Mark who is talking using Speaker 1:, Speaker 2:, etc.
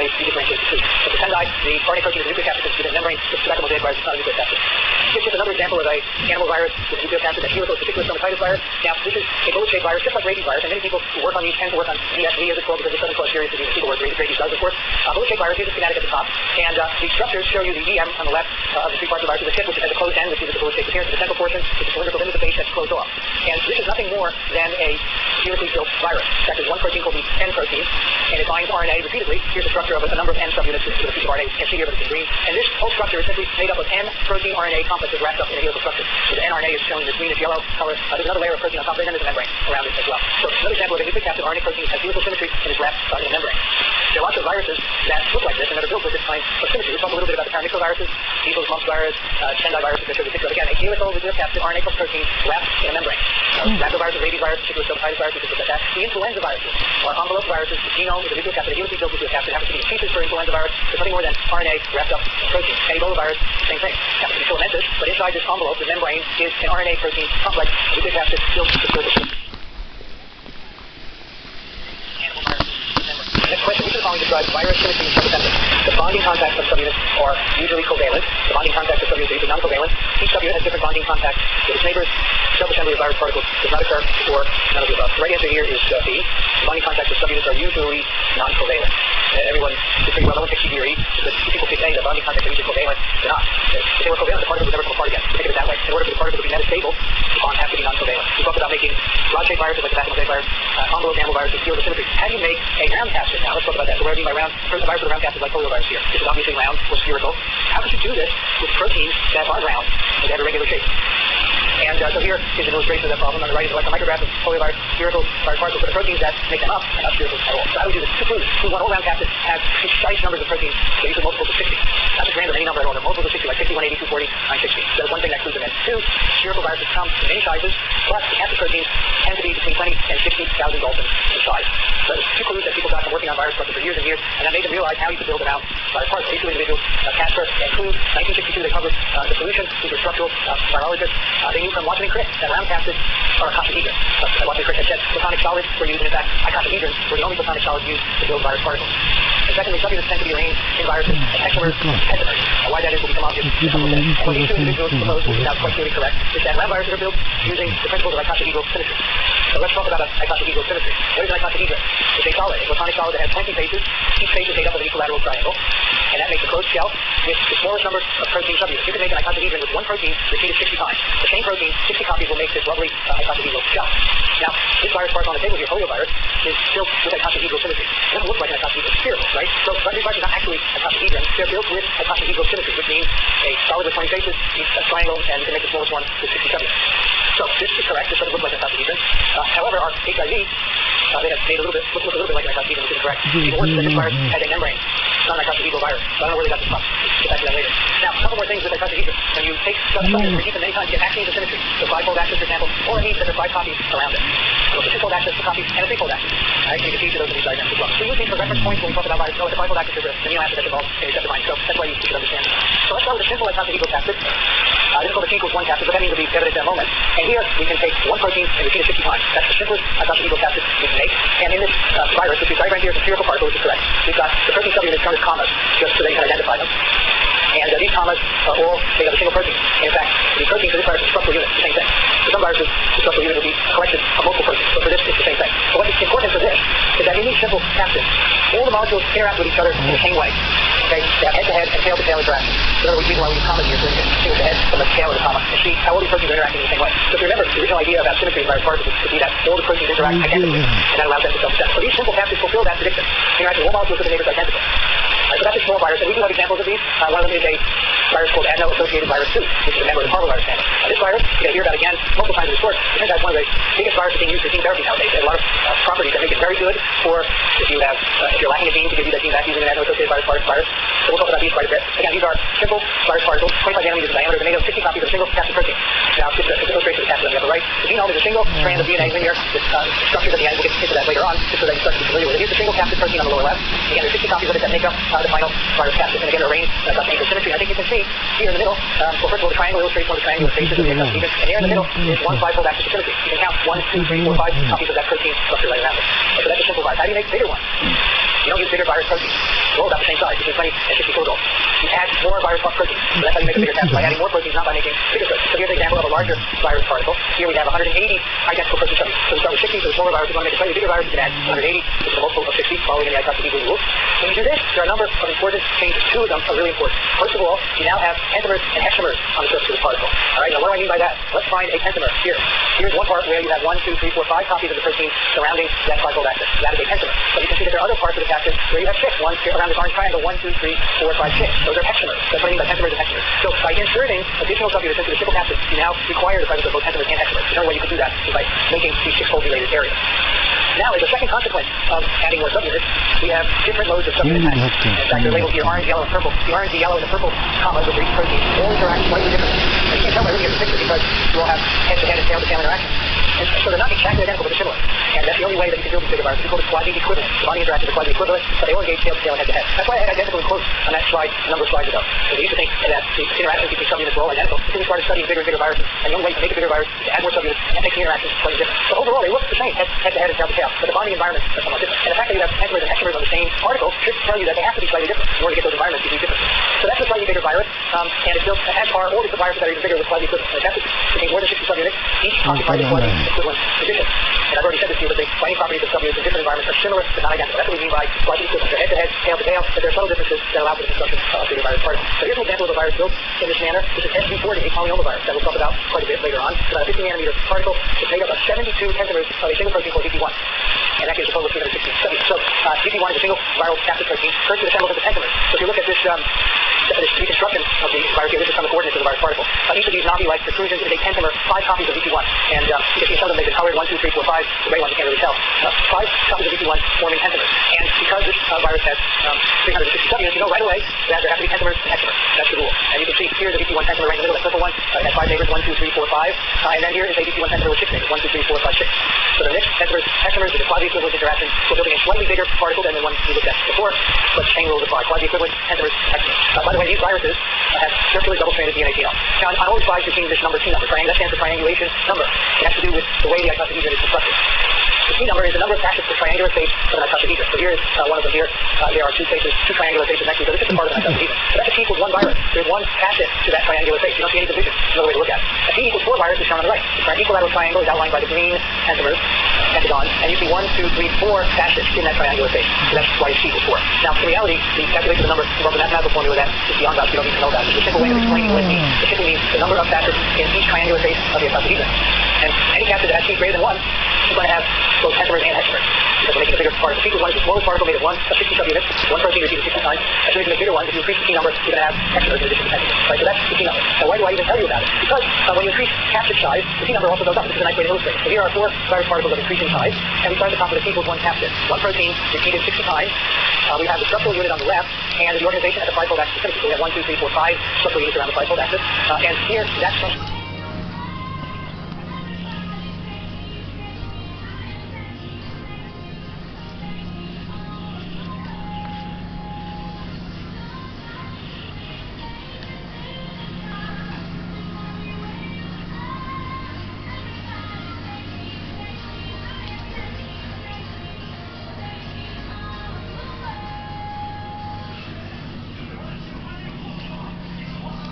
Speaker 1: way you differentiate the two. With the tendai, the RNA protein is a nucleocapsid within the membrane. The tobacco mosaic virus is not a nucleocapsid. Here's just another example of a animal virus with a nucleocapsid, a helicocytic stomatitis virus. Now, this is a bullet-shaped virus, just like rabies virus, and many people who work on these tend to work on DSV as it's called because it doesn't cause serious disease. People work rabies does, of course. Bullet-shaped virus is a schematic at the top, and the structures show you the EM on the left of the three parts of the virus. The tip, which has a closed end, which is the bullet-shaped appearance. The central portion is the cylindrical limb of the base that's closed off. And this is nothing more than a helically built virus. In fact, there's one protein called the N protein, and it binds RNA repeatedly. Here's a structure of a number of N subunits with a piece of RNA. You can see here, but it's in green. And this whole structure is simply made up of N protein RNA complexes wrapped up in a helical structure. So the nRNA is shown in this greenish-yellow color. There's another layer of protein on top of it, and there's a membrane around it as well. So another example of a nucleocapsid RNA protein has helical symmetry and is wrapped in a membrane. There are lots of viruses that look like this and that are built with this kind of symmetry. We'll talk a little bit about the paramyxoviruses, measles, mumps virus, Tendai virus, et cetera. Again, a helical nucleocapsid RNA plus protein wrapped in a membrane. Rhabdovirus, rabies virus, particular stomatitis virus, we could look at that. The influenza viruses are envelope viruses. The genome is a nucleocapsid, a helically built nucleocapsid. Happens to be the features for influenza virus. There's nothing more than RNA wrapped up in protein. And Ebola virus, same thing. Happens to be filamentous, but inside this envelope, the membrane is an RNA protein complex, nucleocapsid filled with surface. Next question, which of the following describes virus symmetry in subassemblies? The bonding contacts of subunits are usually covalent. The bonding contacts of subunits are usually non-covalent. Each subunit has different bonding contacts with its neighbors. Self-assembly of virus particles does not occur, or none of the above. The right answer here is B. The bonding contacts of subunits are usually non-covalent. Everyone is pretty well known in theory, but people keep saying that bonding contacts are usually covalent. They're not. If they were covalent, the particles would never come apart again. Think of it that way. In order for the particle to be metastable, the bond has to be non-covalent. We talked about making rod-shaped viruses like the tobacco mosaic virus, envelope animal viruses, field of symmetry. How do you make a round capsid? Now, let's talk about that. So what do I mean by round? First, the virus with a round capsid like poliovirus here. This is obviously round or spherical. How could you do this with proteins that are round and have a regular shape? And so here is an illustration of that problem. On the right is like a micrograph of poliovirus, spherical virus particles, but the proteins that make them up are not spherical at all. So how do we do this? Two clues. Clue one, all round capsids have precise numbers of proteins, so usually multiples of 60. Not just random, any number at all. They're multiples of 60, like 60, 180, 240, 960. So that's one thing that clues them in. Two, spherical viruses come in many sizes, plus the capsid proteins tend to be between 20 and 60,000 Daltons in size. So there's two clues that people got from working on virus structures for years and years, and that made them realize how you could build them out virus particles. These two individuals, Casper and Clue, 1962, they covered the solution. These were structural biologists. They knew from Watson and Crick that round capsids are icosahedron. Watson and Crick had said platonic solids were used, and in fact, icosahedrons were the only platonic solids used to build virus particles. And secondly, subunits tend to be arranged in viruses as hexamers and pentamers. Why that is will become obvious. And what these two individuals proposed, which is now quite clearly correct, is that round viruses are built using the principles of icosahedral symmetry. So let's talk about icosahedral symmetry. What is an icosahedron? It's a solid, a platonic solid that has 20 faces. Each face is made up of an equilateral triangle, and that makes a closed shell with the smallest number of protein subunits. You can make an icosahedron with one protein repeated 60 times. The same protein, 60 copies will make this lovely icosahedral shell. Now, this virus particle on the table here, poliovirus, is built with icosahedral symmetry. It doesn't look like an icosahedral, it's spherical, right? So these viruses are not actually icosahedrons. They're built with icosahedral symmetry, which means a solid with 20 faces, a triangle, and you can make the smallest one with 60 subunits. So this is correct. This doesn't look like an icosahedron. However, our HIV, they have made look a little bit like an icosahedron, which is correct. Even worse, this virus has a membrane. It's not an icosahedral virus. So I don't know where they got this from. We'll get back to that later. Now, a couple more things with icosahedron. When you take subunits and repeat them many times, you get axes of symmetry. So five-fold axis, for example, or it means that there are 5 copies around it. So it's a 2-fold axis, 2 copies, and a 3-fold axis. Right? So you can see each of those in these diagrams as well. So we use these for reference points when we talk about viruses. Oh, the 5-fold axis is the amino acid that's involved in receptor binding. So that's why you should understand it. So let's start with a simple icosahedral capsid. This is called a T equals 1 capsid, but that means will be evident in a moment. And here we can take one protein and repeat it 60 times. That's the simplest icosahedral capsid we can make. And in this virus, which we diagram here as a spherical particle, which is correct, we've got the protein subunits shown as commas, just so that you can identify them. And these commas are all made of a single protein. In fact, the protein for this virus is a structural unit, the same thing. For some viruses, the structural unit will be a collection of multiple proteins. But for this, it's the same thing. But what's important for this is that in these simple capsids, all the molecules interact with each other in the same way. Okay? They have head-to-head and tail-to-tail interaction. So in other words, reason why we use commas here, so you can distinguish the head from the tail of the comma and see how all these proteins are interacting in the same way. So if you remember, the original idea about symmetry in virus particles would be that all the proteins interact identically, and that allows them to self-assess. So these simple capsids fulfill that prediction. Interact with all molecules with the neighbors identical. So that's a small virus, and we do have examples of these. One of them is a virus called adeno-associated virus 2, which is a member of the parvovirus family. This virus, you're going to hear about again multiple times in this course. It turns out it's one of the biggest viruses being used for gene therapy nowadays. It has a lot of properties that make it very good for if you're lacking a gene to give you that gene back using an adeno-associated virus. So we'll talk about these quite a bit. Again, these are simple virus particles, 25 nanometers in diameter. They're made of 60 copies of a single capsid protein. Now, this is an illustration of the capsid on the upper right. The genome is a single strand of DNA linear with structures at the end. We'll get into that later on, just so that you start to be familiar with it. Here's the single capsid protein on the lower left. Again, there's 60 copies of it that make up the final virus capsid, and again, arranged in icosahedral symmetry. I think you can see here in the middle, well, first of all, the triangle illustrates one of the triangular faces of the icosahedron, and here in the middle is one 5-fold axis of symmetry. You can count 1, 2, 3, 4, 5 copies of that protein structure right around it. So that's a simple virus. How do you make bigger ones? You don't use bigger virus proteins. They're all about the same size, between 20 and 60 kilodalton. You add more virus proteins. So that's how you make a bigger capsid, by adding more proteins, not by making bigger proteins. So here's an example of a larger virus particle. Here we have 180 identical protein subunits. So we start with 60, so the smaller virus. If you want to make a slightly bigger virus, you can add 180, which is a multiple of 60, following in the isotopy rules. When you do this, there are a number of important changes. Two of them are really important. First of all, you now have pentamers and hexamers on the surface of this particle. All right, now what do I mean by that? Let's find a pentamer here. Here's one part where you have 1, 2, 3, 4, 5 copies of the protein surrounding that glycol axis. That is a pentamer. But you can see that there are other parts of the capsid where you have 6. One here around this orange triangle, 1, 2, 3, 4, 5, 6. Those are hexamers. That's what I mean by pentamers and hexamers. So by inserting additional subunits into the triple capsid, you now require the presence of both pentamers and hexamers. The only way you can do that is by making these 6-fold related areas. Now, as a second consequence of adding more subunits, we have different modes of subunit attachment. In fact, they're labeled here orange, yellow, and purple. The orange, the yellow, and the purple commas with each protein all interact slightly differently. And you can tell by looking at the picture because you all have head-to-head and tail-to-tail interactions. And so they're not exactly identical, but they're similar. And that's the only way that you can build these bigger viruses. We call it quasi-equivalent. The bonding interactions are quasi-equivalent, but they all engage tail-to-tail and head-to-head. That's why I had identical in quotes on that slide a number of slides ago. So we used to think that the interactions between subunits were all identical. Until we started studying bigger and bigger viruses. And the only way to make a bigger virus is to add more subunits and make the interactions slightly different. So overall, they look the same, head-to-head and tail-to-tail. But the bonding environments are somewhat different. And the fact that you have pentamers and hexamers on the same particle should tell you that they have to be slightly different in order to get those environments to be different. So that's a slightly bigger virus, and it's built as are all these viruses that are even bigger with slightly equivalent. And that's contain more than 60 subunits, each occupying a slightly equivalent position. And I've already said this to you, but the binding properties of subunits in different environments are similar but not identical. That's what we mean by slightly equivalent. They're head-to-head, tail-to-tail, but there are subtle differences that allow for the construction of bigger virus particles. So here's an example of a virus built in this manner. This is SV40, a polyomavirus that we'll talk about quite a bit later on. It's about a 50 nanometer particle. It's made up of 72 pentamers of a single protein called VP1. And that gives a total of 360 subunits. So VP1 is a single viral capsid protein. First it assembles into pentamers. So if you look at this reconstruction of the virus here, this is from the coordinates of the virus particle. Each of these knobby-like protrusions is a pentamer, 5 copies of VP1. And you can see some of them, they've been colored, 1, 2, 3, 4, 5. The gray ones you can't really tell. 5 copies of VP1 forming pentamers. And because this virus has 360 subunits, you know right away that there have to be pentamers and hexamers. That's the rule. And you can see here's a VP1 pentamer right in the middle, that purple one. It has 5 neighbors, 1, 2, 3, 4, 5. And then here is a VP1 pentamer with 6 neighbors, 1, 2, 3, 4, 5, 6. So the mixed pentamers, hexamers, is a quasi-equivalent interaction. We're building a slightly bigger particle than the one we looked at before, but the same rules apply. Quasi-equivalent pentamers, hexamers. By the way, these viruses have circular double-stranded DNA genome. Now, on all slides, you've seen this number T number. That stands for triangulation number. It has to do with the way the icosahedron is constructed. The T number is the number of facets of triangular face of an icosahedron. So here is one of them here. There are 2 faces, 2 triangular faces next to each other. This is part of an icosahedron. So that's a T equals 1 virus. There's 1 facet to that triangular face. You don't see any division. Another way to look at it. A T equals 4 virus is shown on the right. The equilateral triangle is outlined by the green pentamers, pentagon, and you see 1, 2, 3, 4 facets in that triangular face. So that's why it's T equals 4. Now, in reality, the calculation of the number involves a mathematical formula that is beyond us. You don't need to know that. It's a simple way of explaining what it means. It simply means the number of facets in each triangular face of the icosahedron. And any capsid that has T greater than 1 is going to have both pentamers and hexamers. Because we're making a bigger particle. T equals 1 is the smallest particle made of 60 subunits. 1 protein repeated 60 times. As soon as you make bigger ones, if you increase the T number, you're going to have hexamers in addition to pentamers. Right? So that's the T number. Now, why do I even tell you about it? Because when you increase capsid size, the T number also goes up. This is a nice way to illustrate it. So here are 4 virus particles of increasing size, and we start at the top with a T equals 1 capsid. 1 protein repeated 60 times. We have the structural unit on the left, and the organization at the fivefold axis. So we have 1, 2, 3, 4, 5 structural units around the fivefold axis. And here, that structure